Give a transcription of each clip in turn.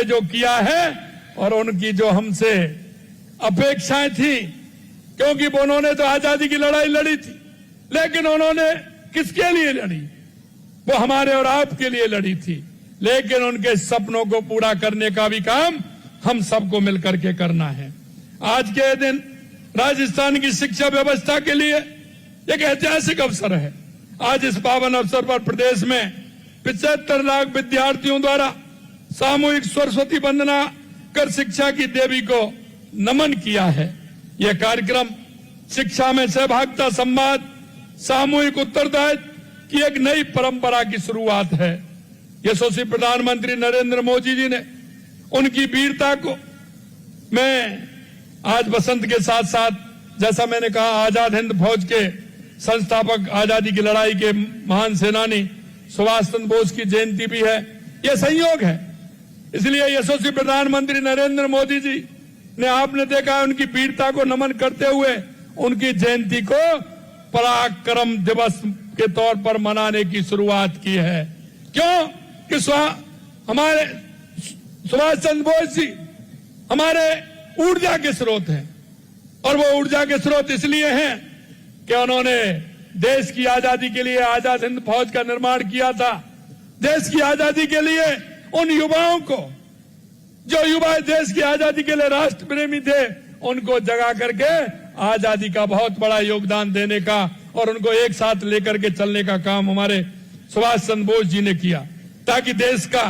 जो किया है और उनकी जो हमसे अपेक्षाएं थी, क्योंकि उन्होंने तो आजादी की लड़ाई लड़ी थी, लेकिन उन्होंने किसके लिए लड़ी? वो हमारे और आपके लिए लड़ी थी। लेकिन उनके सपनों को पूरा करने का भी काम हम सबको मिलकर के करना है। आज के दिन राजस्थान की शिक्षा व्यवस्था के लिए एक ऐतिहासिक अवसर है। आज इस पावन अवसर पर प्रदेश में 75 लाख विद्यार्थियों द्वारा सामूहिक सरस्वती वंदना कर शिक्षा की देवी को नमन किया है। यह कार्यक्रम शिक्षा में सहभागिता, संवाद, सामूहिक उत्तरदायित्व की एक नई परंपरा की शुरुआत है। यशस्वी प्रधानमंत्री नरेंद्र मोदी जी ने उनकी वीरता को मैं आज बसंत के साथ साथ, जैसा मैंने कहा, आजाद हिंद फौज के संस्थापक, आजादी की लड़ाई के महान सेनानी सुभाष चंद्र बोस की जयंती भी है। यह संयोग है, इसलिए यशस्वी प्रधानमंत्री नरेंद्र मोदी जी ने, आपने देखा, उनकी वीरता को नमन करते हुए उनकी जयंती को पराक्रम दिवस के तौर पर मनाने की शुरुआत की है। क्यों? कि हमारे सुभाष चंद्र बोस जी हमारे ऊर्जा के स्रोत हैं, और वो ऊर्जा के स्रोत इसलिए हैं कि उन्होंने देश की आजादी के लिए आजाद हिंद फौज का निर्माण किया था। देश की आजादी के लिए उन युवाओं को, जो युवा देश की आजादी के लिए राष्ट्र प्रेमी थे, उनको जगा करके आजादी का बहुत बड़ा योगदान देने का और उनको एक साथ लेकर के चलने का काम हमारे सुभाष चंद्र बोस जी ने किया, ताकि देश का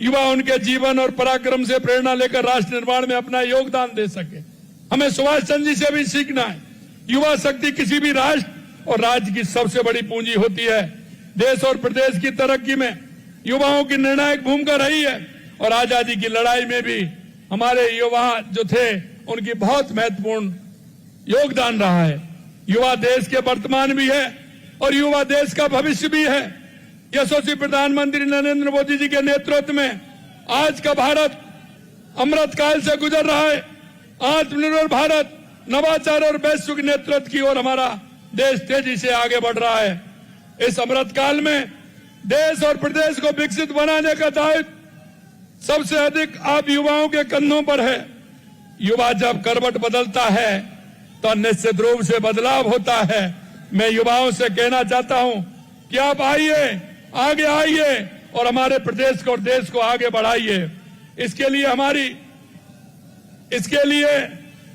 युवा उनके जीवन और पराक्रम से प्रेरणा लेकर राष्ट्र निर्माण में अपना योगदान दे सके। हमें सुभाष चंद्र जी से भी सीखना है। युवा शक्ति किसी भी राष्ट्र और राज्य की सबसे बड़ी पूंजी होती है। देश और प्रदेश की तरक्की में युवाओं की निर्णायक भूमिका रही है, और आजादी की लड़ाई में भी हमारे युवा जो थे, उनकी बहुत महत्वपूर्ण योगदान रहा है। युवा देश के वर्तमान भी है और युवा देश का भविष्य भी है। यशस्वी प्रधानमंत्री नरेंद्र मोदी जी के नेतृत्व में आज का भारत अमृत काल से गुजर रहा है। आत्मनिर्भर भारत, नवाचार और वैश्विक नेतृत्व की ओर हमारा देश तेजी से आगे बढ़ रहा है। इस अमृत काल में देश और प्रदेश को विकसित बनाने का दायित्व सबसे अधिक आप युवाओं के कंधों पर है। युवा जब करवट बदलता है तो निश्चित रूप से बदलाव होता है। मैं युवाओं से कहना चाहता हूं कि आप आइए, आगे आइए और हमारे प्रदेश को और देश को आगे बढ़ाइए। इसके लिए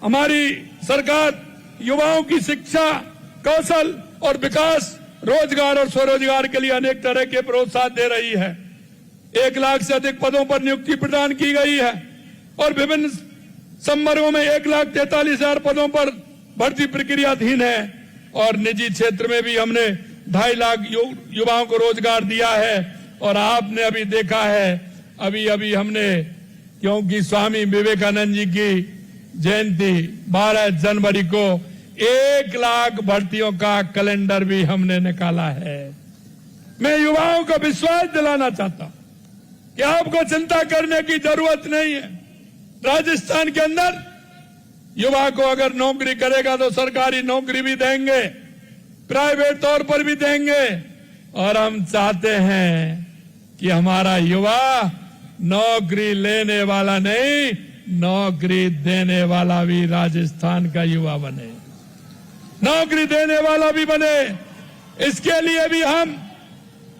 हमारी सरकार युवाओं की शिक्षा, कौशल और विकास, रोजगार और स्वरोजगार के लिए अनेक तरह के प्रोत्साहन दे रही है। 1 लाख से अधिक पदों पर नियुक्ति प्रदान की गई है और विभिन्न संवर्गों में 1,43,000 पदों पर भर्ती प्रक्रियाधीन है, और निजी क्षेत्र में भी हमने 2.5 लाख युवाओं को रोजगार दिया है। और आपने अभी देखा है, अभी हमने, क्योंकि स्वामी विवेकानंद जी की जयंती 12 जनवरी को 1 लाख भर्तियों का कैलेंडर भी हमने निकाला है। मैं युवाओं को विश्वास दिलाना चाहता हूं कि आपको चिंता करने की जरूरत नहीं है। राजस्थान के अंदर युवा को अगर नौकरी करेगा तो सरकारी नौकरी भी देंगे, प्राइवेट तौर पर भी देंगे, और हम चाहते हैं कि हमारा युवा नौकरी लेने वाला नहीं, नौकरी देने वाला भी राजस्थान का युवा बने, नौकरी देने वाला भी बने। इसके लिए भी हम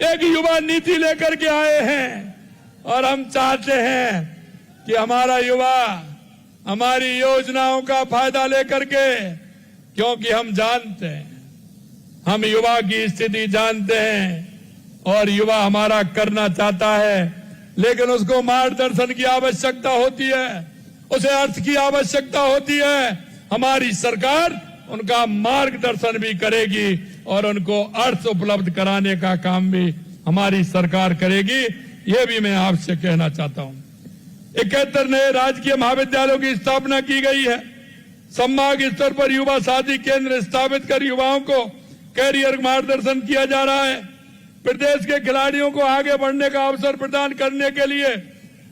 एक युवा नीति लेकर के आए हैं, और हम चाहते हैं कि हमारा युवा हमारी योजनाओं का फायदा लेकर के, क्योंकि हम जानते हैं, हम युवा की स्थिति जानते हैं, और युवा हमारा करना चाहता है, लेकिन उसको मार्गदर्शन की आवश्यकता होती है, उसे अर्थ की आवश्यकता होती है। हमारी सरकार उनका मार्गदर्शन भी करेगी और उनको अर्थ उपलब्ध कराने का काम भी हमारी सरकार करेगी। यह भी मैं आपसे कहना चाहता हूं। 71 नए राजकीय महाविद्यालयों की स्थापना की गई है। संभाग स्तर पर युवा साथी केंद्र स्थापित कर युवाओं को कैरियर मार्गदर्शन किया जा रहा है। प्रदेश के खिलाड़ियों को आगे बढ़ने का अवसर प्रदान करने के लिए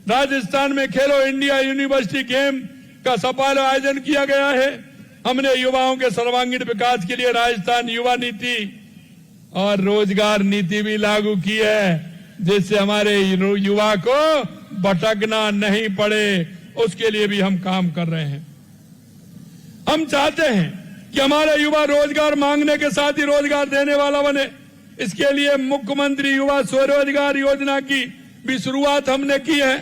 राजस्थान में खेलो इंडिया यूनिवर्सिटी गेम का सफल आयोजन किया गया है। हमने युवाओं के सर्वांगीण विकास के लिए राजस्थान युवा नीति और रोजगार नीति भी लागू की है, जिससे हमारे युवा को भटकना नहीं पड़े, उसके लिए भी हम काम कर रहे हैं। हम चाहते हैं कि हमारे युवा रोजगार मांगने के साथ ही रोजगार देने वाला बने। इसके लिए मुख्यमंत्री युवा स्वरोजगार योजना की भी शुरुआत हमने की है।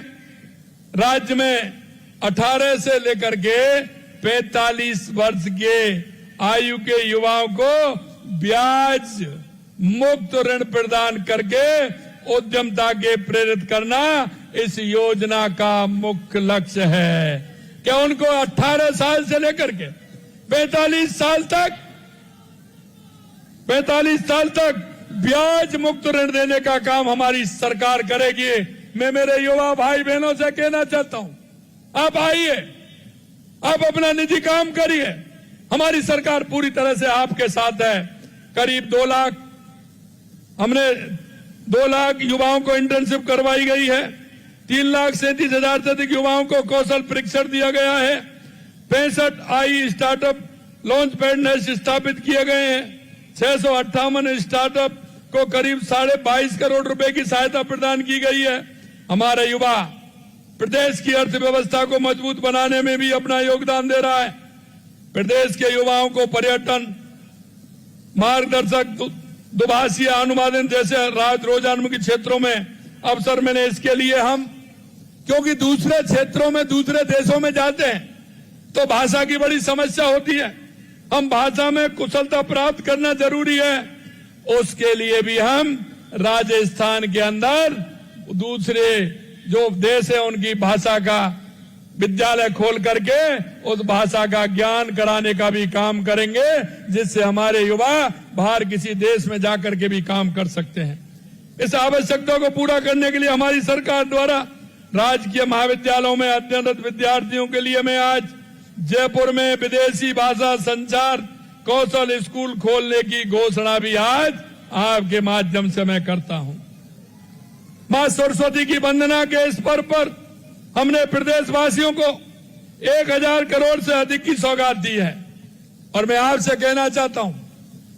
राज्य में 18 से लेकर के 45 वर्ष के आयु के युवाओं को ब्याज मुक्त ऋण प्रदान करके उद्यमता के प्रेरित करना इस योजना का मुख्य लक्ष्य है। क्या उनको 18 साल से लेकर के 45 साल तक ब्याज मुक्त ऋण देने का काम हमारी सरकार करेगी। मैं मेरे युवा भाई बहनों से कहना चाहता हूं, आप आइए, आप अपना निजी काम करिए, हमारी सरकार पूरी तरह से आपके साथ है। करीब 2 लाख युवाओं को इंटर्नशिप करवाई गई है। 3,37,000 से अधिक युवाओं को कौशल प्रशिक्षण दिया गया है। 65 आई स्टार्टअप लॉन्च पैड स्थापित किए गए हैं। 658 स्टार्टअप को करीब 22.5 करोड़ रुपए की सहायता प्रदान की गई है। हमारे युवा प्रदेश की अर्थव्यवस्था को मजबूत बनाने में भी अपना योगदान दे रहा है। प्रदेश के युवाओं को पर्यटन, मार्गदर्शक, दुभाषीय अनुवादन जैसे रोजगारोन्मुखी क्षेत्रों में अवसर मिले। इसके लिए हम, क्योंकि दूसरे क्षेत्रों में, दूसरे देशों में जाते हैं तो भाषा की बड़ी समस्या होती है, हम भाषा में कुशलता प्राप्त करना जरूरी है। उसके लिए भी हम राजस्थान के अंदर दूसरे जो देश है उनकी भाषा का विद्यालय खोल करके उस भाषा का ज्ञान कराने का भी काम करेंगे, जिससे हमारे युवा बाहर किसी देश में जाकर के भी काम कर सकते हैं। इस आवश्यकता को पूरा करने के लिए हमारी सरकार द्वारा राजकीय महाविद्यालयों में अध्ययनरत विद्यार्थियों के लिए मैं आज जयपुर में विदेशी भाषा संचार कौशल स्कूल खोलने की घोषणा भी आज आपके माध्यम से मैं करता हूं। मां सरस्वती की वंदना के इस पर्व पर हमने प्रदेशवासियों को 1,000 करोड़ से अधिक की सौगात दी है। और मैं आपसे कहना चाहता हूं,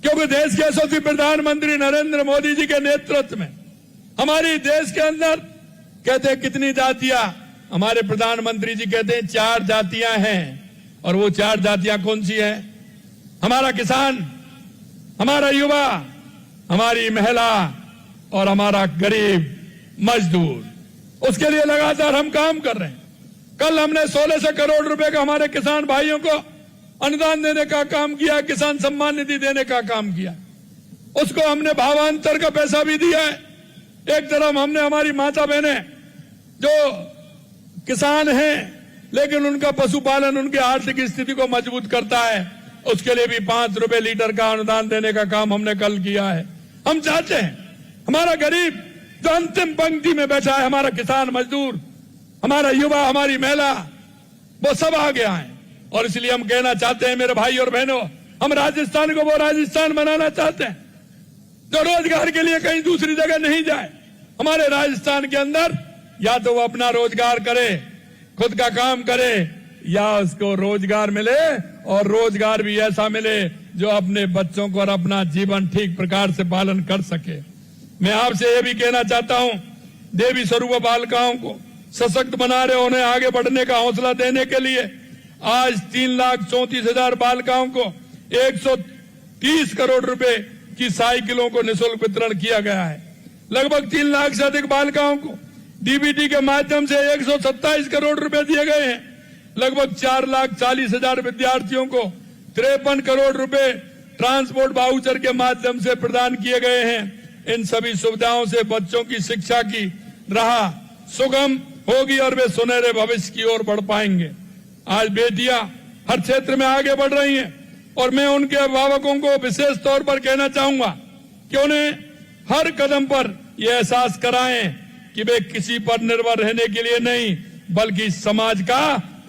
क्योंकि देश के यशस्वी प्रधानमंत्री नरेंद्र मोदी जी के नेतृत्व में हमारी देश के अंदर, कहते हैं कितनी जातियां, हमारे प्रधानमंत्री जी कहते हैं 4 जातियां हैं। और वो 4 जातियां कौन सी हैं? हमारा किसान, हमारा युवा, हमारी महिला और हमारा गरीब मजदूर। उसके लिए लगातार हम काम कर रहे हैं। कल हमने 1600 करोड़ रुपए का हमारे किसान भाइयों को अनुदान देने का काम किया, किसान सम्मान निधि देने का काम किया। उसको हमने भावांतर का पैसा भी दिया है। एक तरफ हमने हमारी माता बहनें जो किसान हैं लेकिन उनका पशुपालन उनकी आर्थिक स्थिति को मजबूत करता है, उसके लिए भी 5 रुपए लीटर का अनुदान देने का काम हमने कल किया है। हम चाहते हैं हमारा गरीब जो अंतिम पंक्ति में बैठा है, हमारा किसान मजदूर, हमारा युवा, हमारी महिला, वो सब आगे आए। और इसलिए हम कहना चाहते हैं मेरे भाई और बहनों, हम राजस्थान को वो राजस्थान बनाना चाहते हैं जो रोजगार के लिए कहीं दूसरी जगह नहीं जाए। हमारे राजस्थान के अंदर या तो वो अपना रोजगार करे, खुद का काम करे, या उसको रोजगार मिले और रोजगार भी ऐसा मिले जो अपने बच्चों को और अपना जीवन ठीक प्रकार से पालन कर सके। मैं आपसे ये भी कहना चाहता हूं, देवी स्वरूप बालिकाओं को सशक्त बना रहे, उन्हें आगे बढ़ने का हौसला देने के लिए आज 3,34,000 बालिकाओं को 130 करोड़ रुपए की साइकिलों को निःशुल्क वितरण किया गया है। लगभग 3 लाख से अधिक बालिकाओं को डीबीटी के माध्यम से 127 करोड़ रुपए दिए गए हैं। लगभग 4,40,000 विद्यार्थियों को 53 करोड़ रुपए ट्रांसपोर्ट वाउचर के माध्यम से प्रदान किए गए हैं। इन सभी सुविधाओं से बच्चों की शिक्षा की राह सुगम होगी और वे सुनहरे भविष्य की ओर बढ़ पाएंगे। आज बेटियां हर क्षेत्र में आगे बढ़ रही हैं और मैं उनके अभिभावकों को विशेष तौर पर कहना चाहूंगा कि उन्हें हर कदम पर यह एहसास कराएं कि वे किसी पर निर्भर रहने के लिए नहीं बल्कि समाज का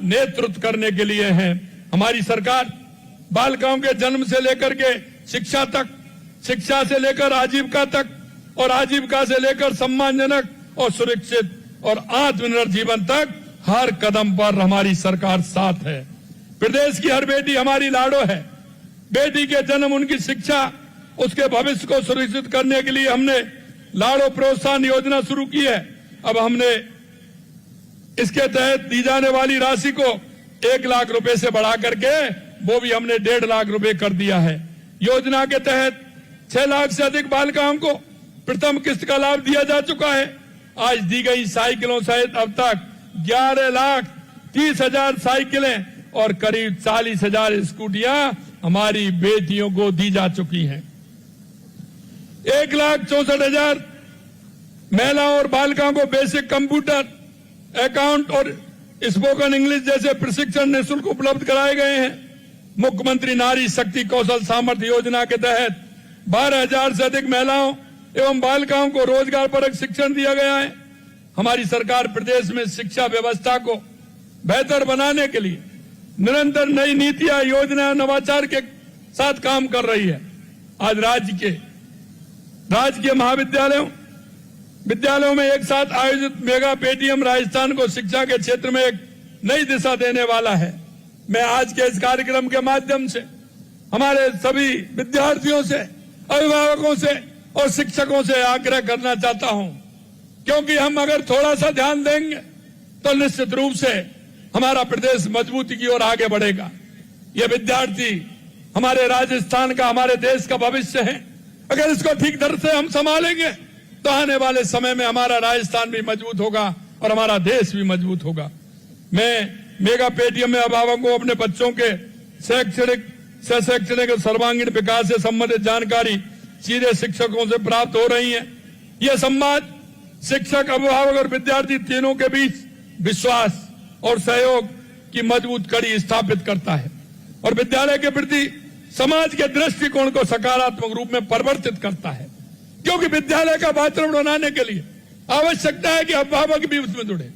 नेतृत्व करने के लिए हैं। हमारी सरकार बालिकाओं के जन्म से लेकर के शिक्षा तक, शिक्षा से लेकर आजीविका तक और आजीविका से लेकर सम्मानजनक और सुरक्षित और आत्मनिर्भर जीवन तक हर कदम पर हमारी सरकार साथ है। प्रदेश की हर बेटी हमारी लाडो है। बेटी के जन्म, उनकी शिक्षा, उसके भविष्य को सुरक्षित करने के लिए हमने लाडो प्रोत्साहन योजना शुरू की है। अब हमने इसके तहत दी जाने वाली राशि को 1 लाख रुपए से बढ़ा करके वो भी हमने 1.5 लाख रुपए कर दिया है। योजना के तहत 6 लाख से अधिक बालिकाओं को प्रथम किस्त का लाभ दिया जा चुका है। आज दी गई साइकिलों सहित अब तक 11,30,000 साइकिलें और करीब 40,000 स्कूटियां हमारी बेटियों को दी जा चुकी हैं। 1,64,000 महिलाओं और बालिकाओं को बेसिक कंप्यूटर, अकाउंट और स्पोकन इंग्लिश जैसे प्रशिक्षण निःशुल्क उपलब्ध कराए गए हैं। मुख्यमंत्री नारी शक्ति कौशल सामर्थ्य योजना के तहत 12,000 से अधिक महिलाओं एवं बालिकाओं को रोजगार परक शिक्षण दिया गया है। हमारी सरकार प्रदेश में शिक्षा व्यवस्था को बेहतर बनाने के लिए निरंतर नई नीतियां, योजनाएं, नवाचार के साथ काम कर रही है। आज राजकीय विद्यालयों में एक साथ आयोजित मेगा पेटीएम राजस्थान को शिक्षा के क्षेत्र में एक नई दिशा देने वाला है। मैं आज के इस कार्यक्रम के माध्यम से हमारे सभी विद्यार्थियों से, अभिभावकों से और शिक्षकों से आग्रह करना चाहता हूं, क्योंकि हम अगर थोड़ा सा ध्यान देंगे तो निश्चित रूप से हमारा प्रदेश मजबूती की ओर आगे बढ़ेगा। ये विद्यार्थी हमारे राजस्थान का, हमारे देश का भविष्य है। अगर इसको ठीक तरह से हम संभालेंगे तो आने वाले समय में हमारा राजस्थान भी मजबूत होगा और हमारा देश भी मजबूत होगा। मैं मेगा पेटीएम में अभिभावकों को अपने बच्चों के शैक्षणिक और सर्वांगीण विकास से संबंधित जानकारी सीधे शिक्षकों से प्राप्त हो रही है। यह संवाद शिक्षक, अभिभावक और विद्यार्थी तीनों के बीच विश्वास और सहयोग की मजबूत कड़ी स्थापित करता है और विद्यालय के प्रति समाज के दृष्टिकोण को सकारात्मक रूप में परिवर्तित करता है। क्योंकि विद्यालय का वातावरण बनाने के लिए आवश्यकता है कि अभिभावक भी उसमें जुड़े।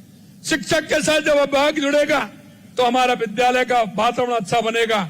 शिक्षक के साथ जब अभिभावक जुड़ेगा तो हमारा विद्यालय का वातावरण अच्छा बनेगा।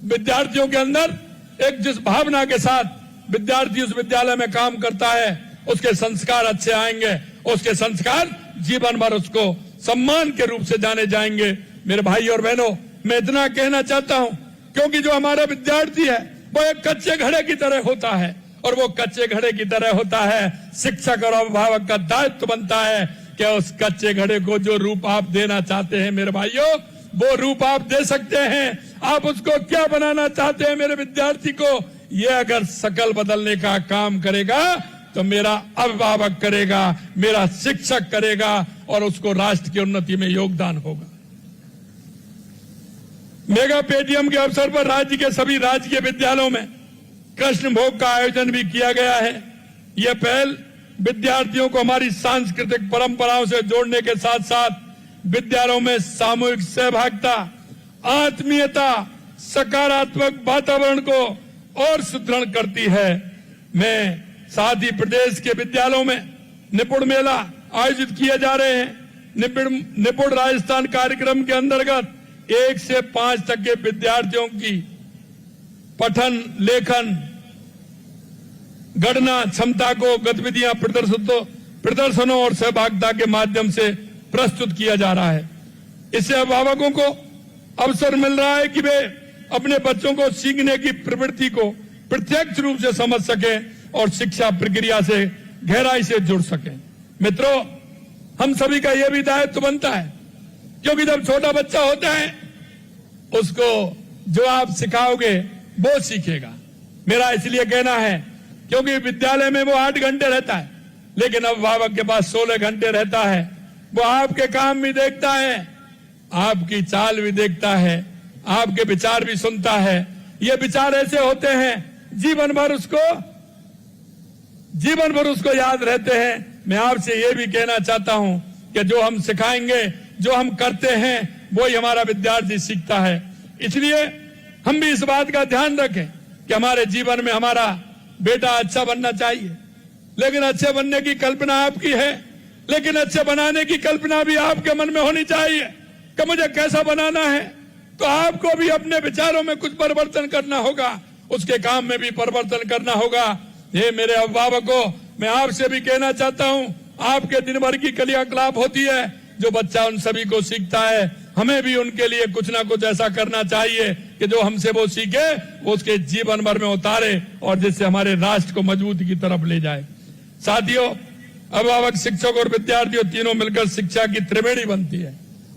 विद्यार्थियों के अंदर एक जिस भावना के साथ विद्यार्थी उस विद्यालय में काम करता है, उसके संस्कार अच्छे आएंगे, उसके संस्कार जीवन भर उसको सम्मान के रूप से जाने जाएंगे। मेरे भाई और बहनों, मैं इतना कहना चाहता हूं, क्योंकि जो हमारा विद्यार्थी है वो एक कच्चे घड़े की तरह होता है और वो कच्चे घड़े की तरह होता है। शिक्षक और अभिभावक का दायित्व बनता है कि उस कच्चे घड़े को जो रूप आप देना चाहते हैं मेरे भाइयों, वो रूप आप दे सकते हैं। आप उसको क्या बनाना चाहते हैं मेरे विद्यार्थी को, ये अगर शकल बदलने का काम करेगा तो मेरा अभिभावक करेगा, मेरा शिक्षक करेगा और उसको राष्ट्र की उन्नति में योगदान होगा। मेगा पेटीएम के अवसर पर राज्य के सभी राजकीय विद्यालयों में कृष्ण भोग का आयोजन भी किया गया है। यह पहल विद्यार्थियों को हमारी सांस्कृतिक परंपराओं से जोड़ने के साथ साथ विद्यालयों में सामूहिक सहभागिता, आत्मीयता, सकारात्मक वातावरण को और सुदृढ़ करती है। मैं साथ ही प्रदेश के विद्यालयों में निपुण मेला आयोजित किए जा रहे हैं। निपुण राजस्थान कार्यक्रम के अंतर्गत 1 से 5 तक के विद्यार्थियों की पठन, लेखन, गणना क्षमता को गतिविधियां प्रदर्शनों और सहभागिता के माध्यम से प्रस्तुत किया जा रहा है। इससे अभिभावकों को अवसर मिल रहा है कि वे अपने बच्चों को सीखने की प्रवृत्ति को प्रत्यक्ष रूप से समझ सकें और शिक्षा प्रक्रिया से गहराई से जुड़ सकें। मित्रों, हम सभी का यह भी दायित्व बनता है, क्योंकि जब छोटा बच्चा होता है उसको जो आप सिखाओगे वो सीखेगा। मेरा इसलिए कहना है क्योंकि विद्यालय में वो 8 घंटे रहता है, लेकिन अभिभावक के पास 16 घंटे रहता है। वो आपके काम भी देखता है, आपकी चाल भी देखता है, आपके विचार भी सुनता है। ये विचार ऐसे होते हैं जीवन भर उसको याद रहते हैं। मैं आपसे ये भी कहना चाहता हूं कि जो हम सिखाएंगे, जो हम करते हैं, वो ही हमारा विद्यार्थी सीखता है। इसलिए हम भी इस बात का ध्यान रखें कि हमारे जीवन में हमारा बेटा अच्छा बनना चाहिए, लेकिन अच्छे बनने की कल्पना आपकी है, लेकिन अच्छे बनाने की कल्पना भी आपके मन में होनी चाहिए कि मुझे कैसा बनाना है। तो आपको भी अपने विचारों में कुछ परिवर्तन करना होगा, उसके काम में भी परिवर्तन करना होगा। ये मेरे अभिभावकों, मैं आपसे भी कहना चाहता हूं, आपके दिन भर की क्रियाकलाप होती है, जो बच्चा उन सभी को सीखता है, हमें भी उनके लिए कुछ ना कुछ ऐसा करना चाहिए कि जो हमसे वो सीखे वो उसके जीवन भर में उतारे और जिससे हमारे राष्ट्र को मजबूती की तरफ ले जाए। साथियों, अभिभावक, शिक्षक और विद्यार्थियों तीनों मिलकर शिक्षा की त्रिवेणी बनती है।